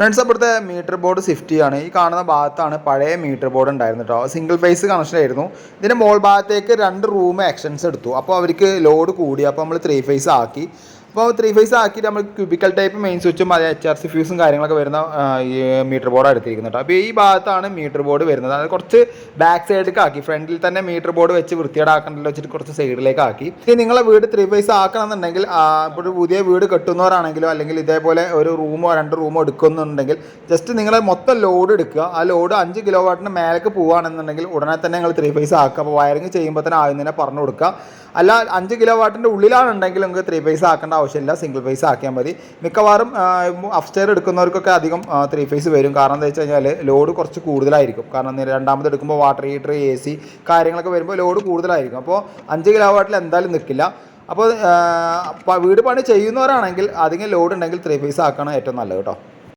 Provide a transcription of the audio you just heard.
Friends, അപ്പോഴത്തെ metre board Swift ആണ്. ഈ കാണുന്ന ഭാഗത്താണ് പഴയ മീറ്റർ ബോർഡ് ഉണ്ടായിരുന്നു കേട്ടോ. സിംഗിൾ ഫേസ് കണക്ഷൻ ആയിരുന്നു. ഇതിൻ്റെ മോൾ ഭാഗത്തേക്ക് 2 റൂം എക്സ്റ്റൻസ് എടുത്തു. അപ്പോൾ അവർക്ക് ലോഡ് കൂടി. അപ്പോൾ നമ്മൾ 3 ഫേസ് ആക്കി. അപ്പോൾ 3 ഫേസ് ആക്കിയിട്ട് നമ്മൾ ക്യൂബിക്കൽ ടൈപ്പ് മെയിൻ സ്വിച്ചും അത് HRC ഫ്യൂസും കാര്യങ്ങളൊക്കെ വരുന്ന ഈ മീറ്റർ ബോർഡ് എടുത്തിരിക്കുന്നത് കേട്ടോ. അപ്പോൾ ഈ ഭാഗത്താണ് മീറ്റർ ബോർഡ് വരുന്നത്. അത് കുറച്ച് ബാക്ക് സൈഡിലേക്ക് ആക്കി. ഫ്രണ്ടിൽ തന്നെ മീറ്റർ ബോർഡ് വെച്ച് വൃത്തിയേടാക്കണ്ടല്ലോ വെച്ചിട്ട് കുറച്ച് സൈഡിലേക്ക് ആക്കി. ഇനി നിങ്ങളെ വീട് 3 ഫേസ് ആക്കണമെന്നുണ്ടെങ്കിൽ, ഇപ്പോൾ ഒരു പുതിയ വീട് കെട്ടുന്നവരാണെങ്കിലോ അല്ലെങ്കിൽ ഇതേപോലെ ഒരു റൂമോ 2 റൂമോ എടുക്കുന്നുണ്ടെങ്കിൽ ജസ്റ്റ് നിങ്ങൾ മൊത്തം ലോഡ് എടുക്കുക. ആ ലോഡ് 5 കിലോ വാട്ടിന് മേലേക്ക് പോവുകയാണെന്നുണ്ടെങ്കിൽ ഉടനെ തന്നെ നിങ്ങൾ 3 ഫേസ് ആക്കുക. അപ്പോൾ വയറിങ് ചെയ്യുമ്പോൾ തന്നെ ആദ്യം തന്നെ പറഞ്ഞു കൊടുക്കുക. അല്ല 5 കിലോ വാട്ടിൻ്റെ ഉള്ളിലാണെന്നുണ്ടെങ്കിൽ നിങ്ങൾക്ക് 3 ഫേസ് ആക്കേണ്ട ആവശ്യമില്ല, സിംഗിൾ ഫേസ് ആക്കിയാൽ മതി. മിക്കവാറും അപ്സ്റ്റെയർ എടുക്കുന്നവർക്കൊക്കെ അധികം 3 ഫേസ് വരും. കാരണം എന്താ വെച്ച് കഴിഞ്ഞാൽ ലോഡ് കുറച്ച് കൂടുതലായിരിക്കും. കാരണം രണ്ടാമത് എടുക്കുമ്പോൾ വാട്ടർ ഹീറ്റർ, AC കാര്യങ്ങളൊക്കെ വരുമ്പോൾ ലോഡ് കൂടുതലായിരിക്കും. അപ്പോൾ 5 കിലോ വാട്ടിൽ എന്തായാലും നിൽക്കില്ല. അപ്പോൾ വീട് പണി ചെയ്യുന്നവരാണെങ്കിൽ അധികം ലോഡ് ഉണ്ടെങ്കിൽ 3 ഫേസ് ആക്കണം ഏറ്റവും നല്ലത് കേട്ടോ.